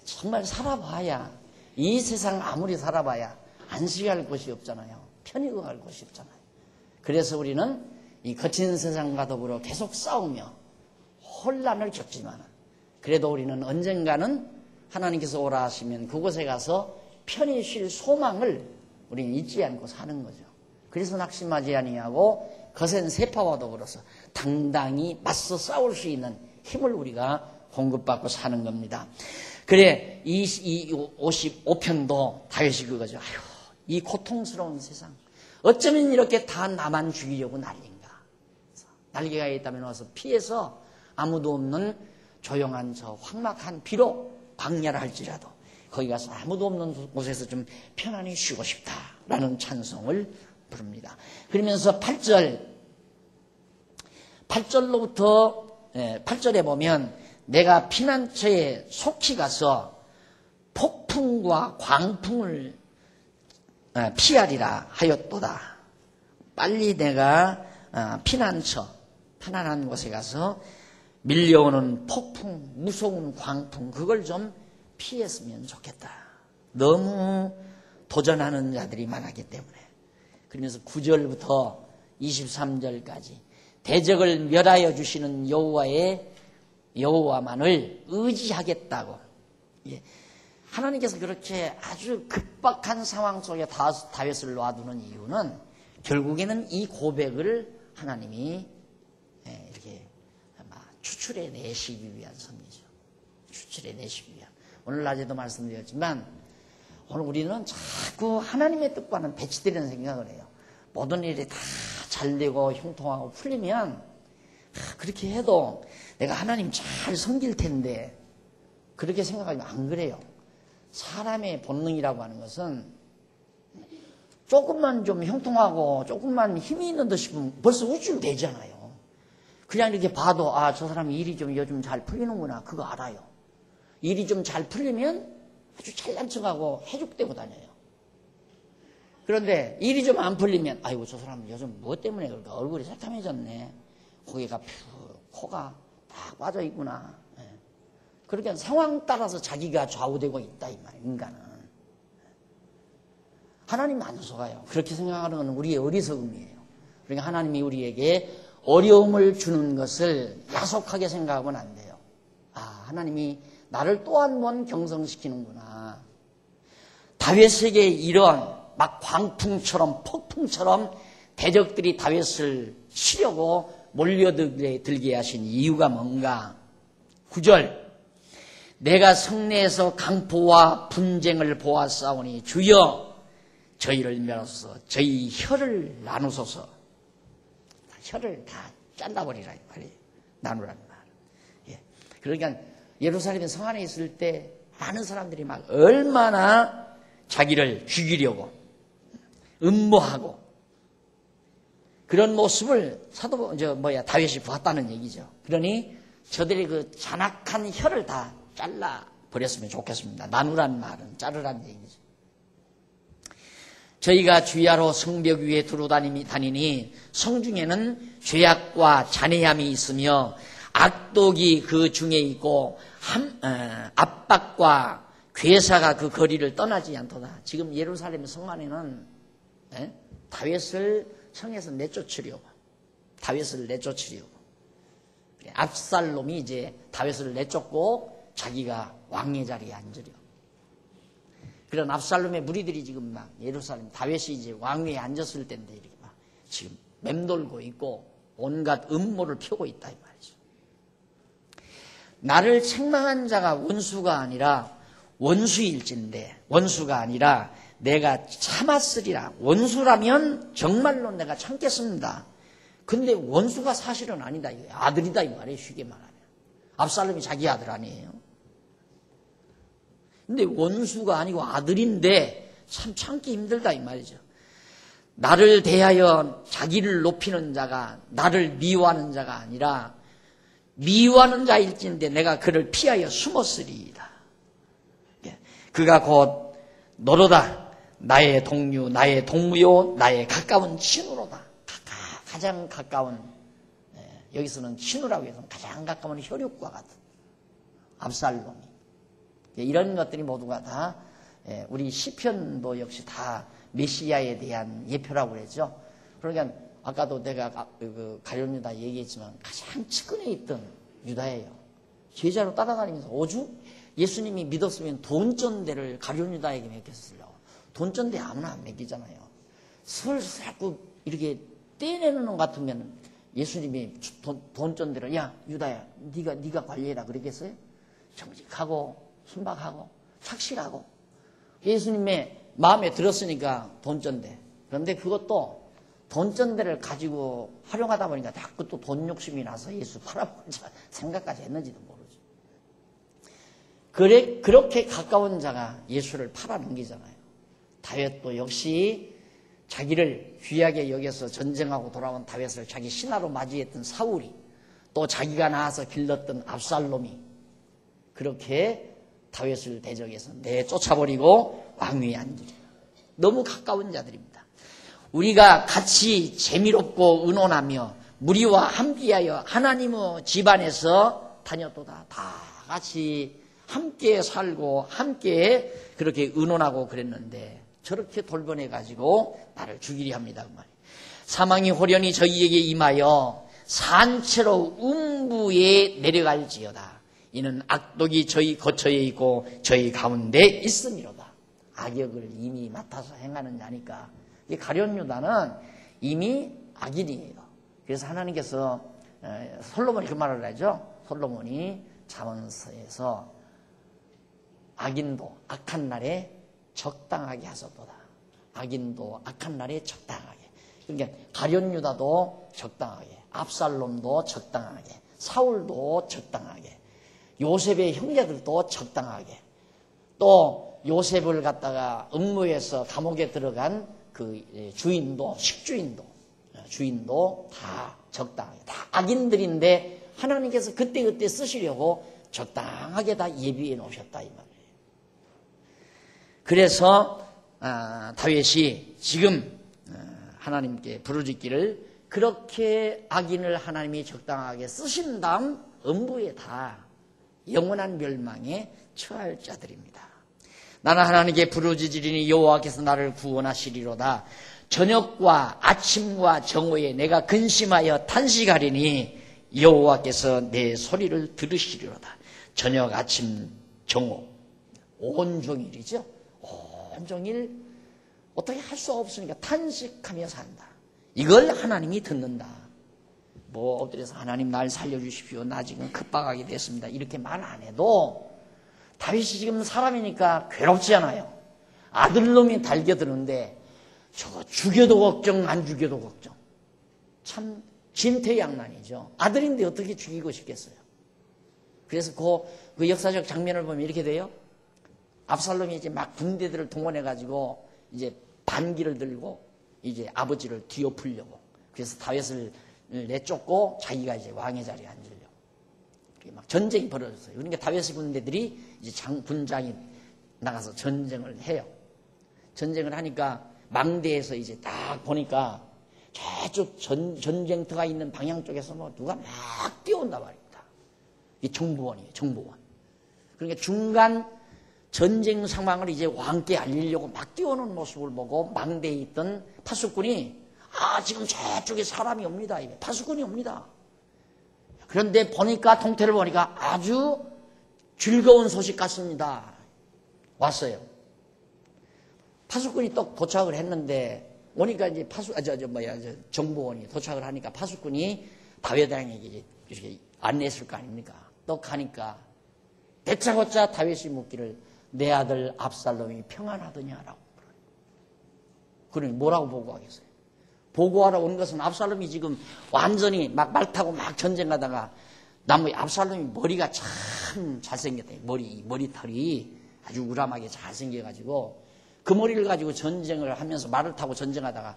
정말 살아봐야, 이 세상 아무리 살아봐야 안식할 곳이 없잖아요. 편히 거할 곳이 없잖아요. 그래서 우리는 이 거친 세상과 더불어 계속 싸우며 혼란을 겪지만 그래도 우리는 언젠가는 하나님께서 오라 하시면 그곳에 가서 편히 쉴 소망을 우리는 잊지 않고 사는 거죠. 그래서 낙심하지 아니하고 거센 세파와 더불어서 당당히 맞서 싸울 수 있는 힘을 우리가 공급받고 사는 겁니다. 그래, 이 55편도 다윗이 그거죠. 아휴, 이 고통스러운 세상. 어쩌면 이렇게 다 나만 죽이려고 난린가. 날개가 있다면 와서 피해서 아무도 없는 조용한 저 황막한 비록 광야라 할지라도 거기 가서 아무도 없는 곳에서 좀 편안히 쉬고 싶다라는 찬송을 부릅니다. 그러면서 8절로부터 8절에 보면 내가 피난처에 속히 가서 폭풍과 광풍을 피하리라 하였도다. 빨리 내가 피난처, 편안한 곳에 가서 밀려오는 폭풍, 무서운 광풍, 그걸 좀 피했으면 좋겠다. 너무 도전하는 자들이 많았기 때문에. 그러면서 9절부터 23절까지 대적을 멸하여 주시는 여호와만을 의지하겠다고. 하나님께서 그렇게 아주 급박한 상황 속에 다윗을 놔두는 이유는 결국에는 이 고백을 하나님이 이렇게 추출해 내시기 위한 섭리죠. 추출해 내시기 위한. 오늘 낮에도 말씀드렸지만 오늘 우리는 자꾸 하나님의 뜻과는 배치되는 생각을 해요. 모든 일이 다 잘되고 형통하고 풀리면 그렇게 해도 내가 하나님 잘 섬길 텐데, 그렇게 생각하면 안 그래요. 사람의 본능이라고 하는 것은 조금만 좀 형통하고 조금만 힘이 있는 듯 싶으면 벌써 우쭐대잖아요. 그냥 이렇게 봐도 저 사람이 일이 좀 요즘 잘 풀리는구나, 그거 알아요. 일이 좀 잘 풀리면 아주 잘난 척하고 해죽대고 다녀요. 그런데 일이 좀 안 풀리면 아이고 저 사람 요즘 뭐 때문에 그럴까, 얼굴이 새카매졌네, 고개가 코가 딱 빠져있구나. 그렇게 상황 따라서 자기가 좌우되고 있다 이 말이에요. 인간은. 하나님 안 속아요. 그렇게 생각하는 건 우리의 어리석음이에요. 그러니까 하나님이 우리에게 어려움을 주는 것을 야속하게 생각하면 안 돼요. 하나님이 나를 또 한 번 경성시키는구나. 다윗에게 이런 막 광풍처럼 폭풍처럼 대적들이 다윗을 치려고 몰려들게 하신 이유가 뭔가. 9절, 내가 성내에서 강포와 분쟁을 보았사오니 주여 저희를 멸하소서, 저희 혀를 나누소서. 혀를 다 잘라버리라 이 말이에요. 나누라는 말. 그러니까 예루살렘 성 안에 있을 때 많은 사람들이 막 얼마나 자기를 죽이려고 음모하고 그런 모습을 다윗이 보았다는 얘기죠. 그러니 저들이 그 잔악한 혀를 다 잘라 버렸으면 좋겠습니다. 나누란 말은 자르란 얘기죠. 저희가 주야로 성벽 위에 두루 다니니 성중에는 죄악과 잔해함이 있으며 악독이 그 중에 있고 압박과 괴사가 그 거리를 떠나지 않도다. 지금 예루살렘 성 안에는 다윗을 성에서 내쫓으려고, 다윗을 내쫓으려고, 압살롬이 이제 다윗을 내쫓고 자기가 왕의 자리에 앉으려고. 그런 압살롬의 무리들이 지금 막 예루살렘, 다윗이 이제 왕위에 앉았을 때인데 이렇게 막 지금 맴돌고 있고 온갖 음모를 펴고 있다 이 말이죠. 나를 책망한 자가 원수가 아니라 원수일진데, 원수가 아니라 내가 참았으리라. 원수라면 정말로 내가 참겠습니다. 근데 원수가 사실은 아니다. 아들이다 이 말이에요. 쉽게 말하면. 압살롬이 자기 아들 아니에요. 근데 원수가 아니고 아들인데 참 참기 힘들다 이 말이죠. 나를 대하여 자기를 높이는 자가 나를 미워하는 자가 아니라 미워하는 자일진데 내가 그를 피하여 숨었으리이다. 그가 곧 너로다. 나의 동류, 나의 동무요, 나의 가까운 친구로다. 가장 가까운, 여기서는 친구라고 해서 가장 가까운 혈육과 같은 압살롬이. 이런 것들이 모두가 다 우리 시편도 역시 다 메시아에 대한 예표라고 그랬죠. 그러니까 아까도 내가 가룟유다 얘기했지만 가장 측근에 있던 유다예요. 제자로 따라다니면서 오죽 예수님이 믿었으면 돈전대를 가룟유다에게 맡겼으려고. 돈전대 아무나 안 맡기잖아요. 슬슬 자꾸 이렇게 떼내는 것 같으면 예수님이 돈전대를 야 유다야 네가 관리해라 그러겠어요? 정직하고 순박하고 착실하고 예수님의 마음에 들었으니까 돈전대. 그런데 그것도 돈전대를 가지고 활용하다 보니까 자꾸 또 돈 욕심이 나서 예수 팔아먹을 생각까지 했는지도 모르죠. 그렇게 가까운 자가 예수를 팔아넘기잖아요. 다윗도 역시 자기를 귀하게 여겨서 전쟁하고 돌아온 다윗을 자기 신하로 맞이했던 사울이 또 자기가 낳아서 길렀던 압살롬이 그렇게 다윗을 대적해서 내쫓아버리고 왕위에 앉으리라. 너무 가까운 자들입니다. 우리가 같이 재미롭고 의논하며 무리와 함께하여 하나님의 집안에서 다녔도다. 다 같이 함께 살고 함께 그렇게 의논하고 그랬는데 저렇게 돌변해가지고 나를 죽이려 합니다. 그 말이에요. 사망이 호련히 저희에게 임하여 산채로 음부에 내려갈지어다. 이는 악독이 저희 거처에 있고 저희 가운데 있음이로다. 악역을 이미 맡아서 행하는 자니까. 이 가룟유다는 이미 악인이에요. 그래서 하나님께서 솔로몬이 그 말을 하죠. 솔로몬이 잠언서에서 악인도 악한 날에 적당하게 하소도다. 악인도 악한 날에 적당하게. 그러니까 가룟유다도 적당하게, 압살롬도 적당하게, 사울도 적당하게, 요셉의 형제들도 적당하게, 또 요셉을 갖다가 음모해서 감옥에 들어간 그 주인도, 주인도 다 적당하게, 다 악인들인데 하나님께서 그때그때 쓰시려고 적당하게 다 예비해 놓으셨다 이 말이에요. 그래서 다윗이 지금 하나님께 부르짖기를 그렇게 악인을 하나님이 적당하게 쓰신 다음 음부에 다 영원한 멸망에 처할 자들입니다. 나는 하나님께 부르짖으리니 여호와께서 나를 구원하시리로다. 저녁과 아침과 정오에 내가 근심하여 탄식하리니 여호와께서 내 소리를 들으시리로다. 저녁, 아침, 정오, 온종일이죠. 온종일 어떻게 할 수 없으니까 탄식하며 산다. 이걸 하나님이 듣는다. 뭐 엎드려서 하나님 날 살려주십시오. 나 지금 급박하게 됐습니다. 이렇게 말 안 해도 다윗이 지금 사람이니까 괴롭지 않아요. 아들놈이 달겨드는데 저거 죽여도 걱정 안 죽여도 걱정. 참 진퇴양난이죠. 아들인데 어떻게 죽이고 싶겠어요. 그래서 그 역사적 장면을 보면 이렇게 돼요. 압살롬이 이제 막 군대들을 동원해가지고 이제 반기를 들고 이제 아버지를 뒤엎으려고. 그래서 다윗을 내쫓고 자기가 이제 왕의 자리에 앉으려고. 막 전쟁이 벌어졌어요. 그러니까 다윗의 군대들이 이제 군장이 나가서 전쟁을 해요. 전쟁을 하니까 망대에서 이제 딱 보니까 저쪽 전쟁터가 있는 방향 쪽에서 뭐 누가 막 뛰어온단 말입니다. 이게 정보원이에요, 정보원. 그러니까 중간 전쟁 상황을 이제 왕께 알리려고 막 뛰어오는 모습을 보고 망대에 있던 파수꾼이 지금 저쪽에 사람이 옵니다. 파수꾼이 옵니다. 그런데 보니까 통태를 보니까 아주 즐거운 소식 같습니다. 왔어요. 파수꾼이 또 도착을 했는데 오니까 이제 정보원이 도착을 하니까 파수꾼이 다윗에게 이렇게 안내했을 거 아닙니까? 또 가니까 대차고차 다윗이 묻기를 내 아들 압살롬이 평안하더냐라고. 그러니 뭐라고 보고하겠어요? 보고하러 온 것은 압살롬이 지금 완전히 막 말 타고 막 전쟁하다가 압살롬이 머리가 참 잘생겼다. 머리털이 아주 우람하게 잘생겨가지고 그 머리를 가지고 전쟁을 하면서 말을 타고 전쟁하다가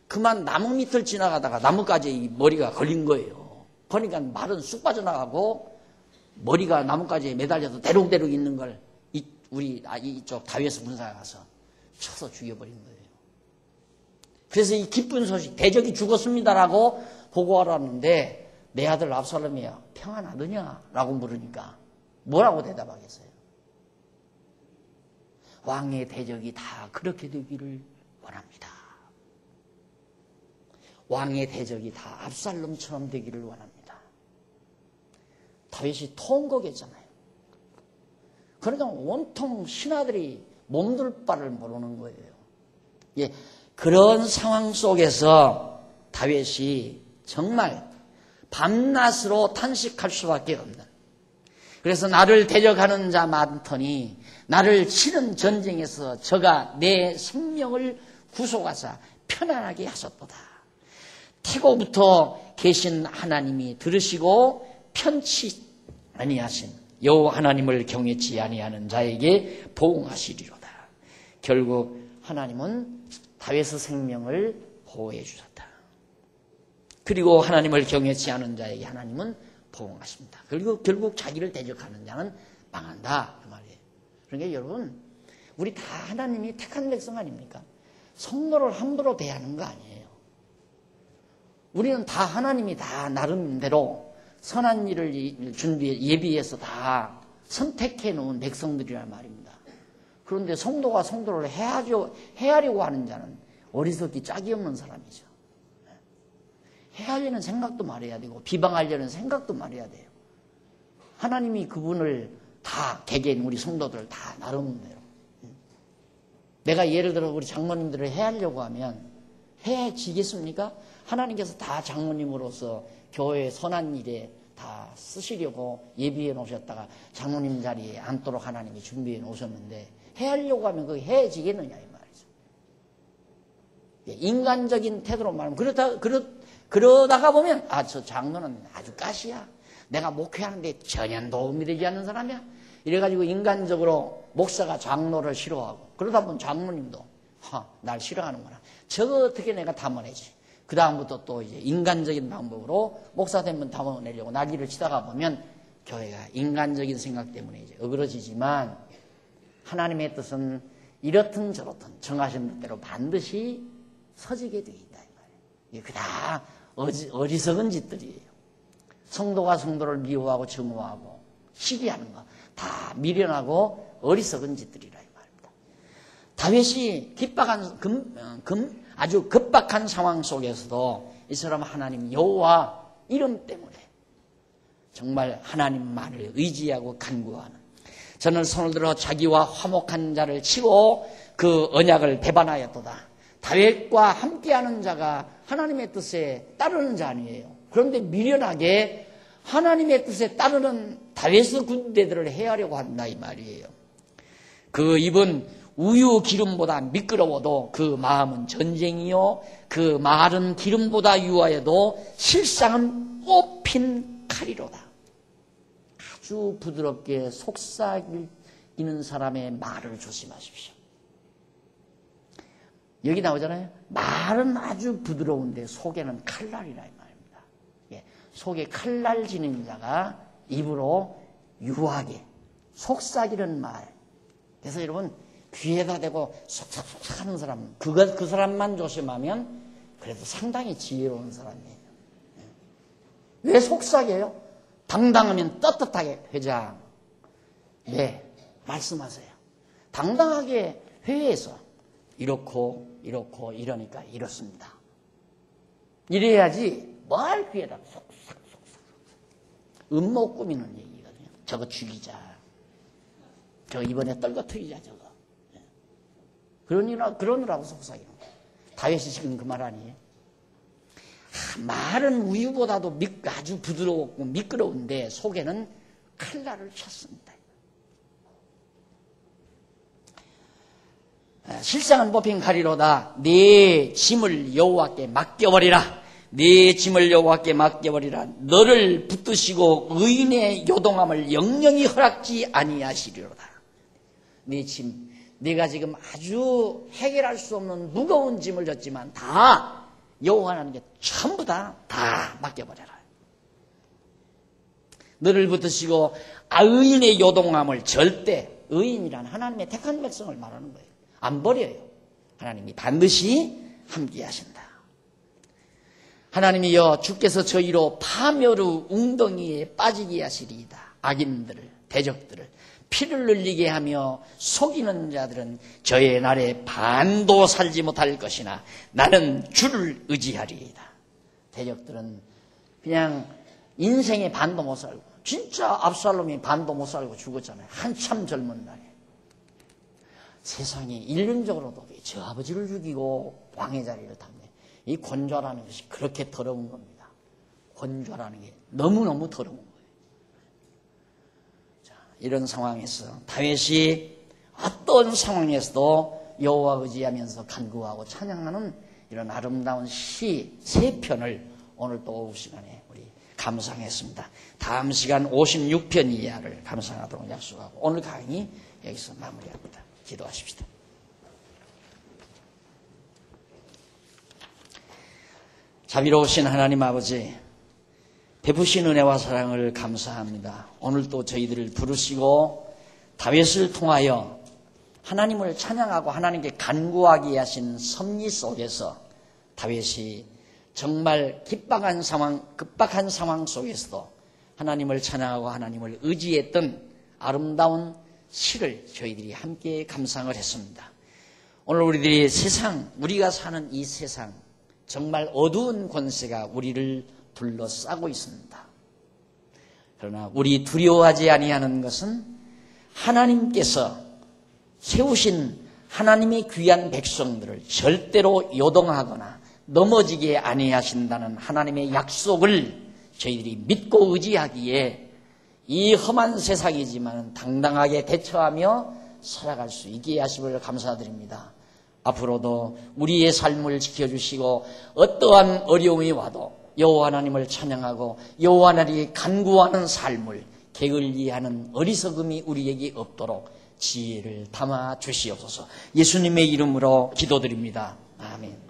그만 나무 밑을 지나가다가 나무까지 이 머리가 걸린 거예요. 그러니까 말은 쑥 빠져나가고 머리가 나무까지 매달려서 대롱대롱 있는 걸 이쪽 다윗의 군사가 가서 쳐서 죽여버린 거예요. 그래서 이 기쁜 소식, 대적이 죽었습니다라고 보고하러 왔는데 내 아들 압살롬이야 평안하더냐? 라고 물으니까 뭐라고 대답하겠어요? 왕의 대적이 다 그렇게 되기를 원합니다. 왕의 대적이 다 압살롬처럼 되기를 원합니다. 다윗이 통곡했잖아요. 그러니까 온통 신하들이 몸둘 바를 모르는 거예요. 예, 그런 상황 속에서 다윗이 정말 밤낮으로 탄식할 수밖에 없는, 그래서 나를 대적하는 자 많더니 나를 치는 전쟁에서 저가 내 생명을 구속하사 편안하게 하셨도다. 태고부터 계신 하나님이 들으시고 편치 아니하신 여호와 하나님을 경외치 아니하는 자에게 보응하시리로다. 결국 하나님은 다윗의 생명을 보호해 주셨다. 그리고 하나님을 경외치 않은 자에게 하나님은 보응하십니다. 그리고 결국 자기를 대적하는 자는 망한다 그 말이에요. 그러니까 여러분, 우리 다 하나님이 택한 백성 아닙니까? 성도를 함부로 대하는 거 아니에요. 우리는 다 하나님이 다 나름대로 선한 일을 예비해서 다 선택해 놓은 백성들이란 말입니다. 그런데 성도가 성도를 해하려고 하는 자는 어리석기 짝이 없는 사람이죠. 해하려는 생각도 말해야 되고 비방하려는 생각도 말해야 돼요. 하나님이 그분을 다 개개인 우리 성도들 다 나름대로, 내가 예를 들어 우리 장모님들을 해하려고 하면 해지겠습니까? 하나님께서 다 장모님으로서 교회의 선한 일에 다 쓰시려고 예비해 놓으셨다가 장모님 자리에 앉도록 하나님이 준비해 놓으셨는데 해하려고 하면 그게 해지겠느냐 이 말이죠. 인간적인 태도로 말하면 그러다가 보면 저 장로는 아주 가시야, 내가 목회하는데 전혀 도움이 되지 않는 사람이야, 이래가지고 인간적으로 목사가 장로를 싫어하고, 그러다 보면 장로님도 날 싫어하는구나, 저거 어떻게 내가 담아내지. 그 다음부터 또 이제 인간적인 방법으로 목사 되면 담아내려고 난리를 치다가 보면 교회가 인간적인 생각 때문에 이제 어그러지지만, 하나님의 뜻은 이렇든 저렇든 정하신 대로 반드시 서지게 되어 있다 이 말이에요. 이게 다 어리석은 짓들이에요. 성도가 성도를 미워하고 증오하고 시기하는 거 다 미련하고 어리석은 짓들이라 이 말입니다. 다윗이 아주 급박한 상황 속에서도 이 사람 하나님 여호와 이름 때문에 정말 하나님만을 의지하고 간구하는, 저는 손을 들어 자기와 화목한 자를 치고 그 언약을 배반하였도다. 다윗과 함께하는 자가 하나님의 뜻에 따르는 자 아니에요. 그런데 미련하게 하나님의 뜻에 따르는 다윗의 군대들을 해하려고 한다 이 말이에요. 그 입은 우유 기름보다 미끄러워도 그 마음은 전쟁이요, 그 말은 기름보다 유하여도 실상은 뽑힌 칼이로다. 아주 부드럽게 속삭이는 사람의 말을 조심하십시오. 여기 나오잖아요. 말은 아주 부드러운데 속에는 칼날이라 이 말입니다. 속에 칼날 지닌 자가 입으로 유하게 속삭이는 말. 그래서 여러분 귀에다 대고 속삭속삭 하는 사람, 그 사람만 조심하면 그래도 상당히 지혜로운 사람이에요. 왜 속삭여요? 당당하면 떳떳하게 회장, 네, 말씀하세요. 당당하게 회의해서 이렇고 이러니까 이렇습니다. 이래야지 뭘 귀에다 속삭속삭. 음모 꾸미는 얘기거든요. 저거 죽이자. 저거 이번에 떨궈트리자 저거. 그러느라고 속삭이는 거예요. 다윗이 지금 그 말 아니에요? 말은 우유보다도 아주 부드럽고 미끄러운데 속에는 칼날을 쳤습니다. 실상은 뽑힌 칼이로다. 네 짐을 여호와께 맡겨버리라. 네 짐을 여호와께 맡겨버리라. 너를 붙드시고 의인의 요동함을 영영히 허락지 아니하시리로다. 네 짐, 네가 지금 아주 해결할 수 없는 무거운 짐을 졌지만 다 여호와 하나님께 전부 다 맡겨버려라. 너를 붙드시고 의인의 요동함을 절대, 의인이란 하나님의 택한 백성을 말하는 거예요. 안 버려요. 하나님이 반드시 함께 하신다. 하나님이여 주께서 저희로 파멸의 웅덩이에 빠지게 하시리이다. 악인들을, 대적들을 피를 흘리게 하며 속이는 자들은 저의 날에 반도 살지 못할 것이나 나는 주를 의지하리이다. 대적들은 그냥 인생의 반도 못 살고, 진짜 압살롬이 반도 못 살고 죽었잖아요. 한참 젊은 날에. 세상이 일륜적으로도 저 아버지를 죽이고 왕의 자리를 탔네. 이 권좌라는 것이 그렇게 더러운 겁니다. 권좌라는 게 너무너무 더러운 거예요. 자, 이런 상황에서 다윗이 어떤 상황에서도 여호와 의지하면서 간구하고 찬양하는 이런 아름다운 시 세 편을 오늘 또 오후 시간에 우리 감상했습니다. 다음 시간 56편 이하를 감상하도록 약속하고 오늘 강의 여기서 마무리합니다. 기도하십시다. 자비로우신 하나님 아버지, 베푸신 은혜와 사랑을 감사합니다. 오늘도 저희들을 부르시고 다윗을 통하여 하나님을 찬양하고 하나님께 간구하게 하신 섭리 속에서 다윗이 정말 급박한 상황 속에서도 하나님을 찬양하고 하나님을 의지했던 아름다운 시를 저희들이 함께 감상을 했습니다. 오늘 우리들이 우리가 사는 이 세상, 정말 어두운 권세가 우리를 둘러싸고 있습니다. 그러나 우리 두려워하지 아니하는 것은 하나님께서 세우신 하나님의 귀한 백성들을 절대로 요동하거나 넘어지게 아니하신다는 하나님의 약속을 저희들이 믿고 의지하기에 이 험한 세상이지만 당당하게 대처하며 살아갈 수 있게 하심을 감사드립니다. 앞으로도 우리의 삶을 지켜주시고 어떠한 어려움이 와도 여호와 하나님을 찬양하고 여호와 하나님께 간구하는 삶을 게을리하는 어리석음이 우리에게 없도록 지혜를 담아 주시옵소서. 예수님의 이름으로 기도드립니다. 아멘.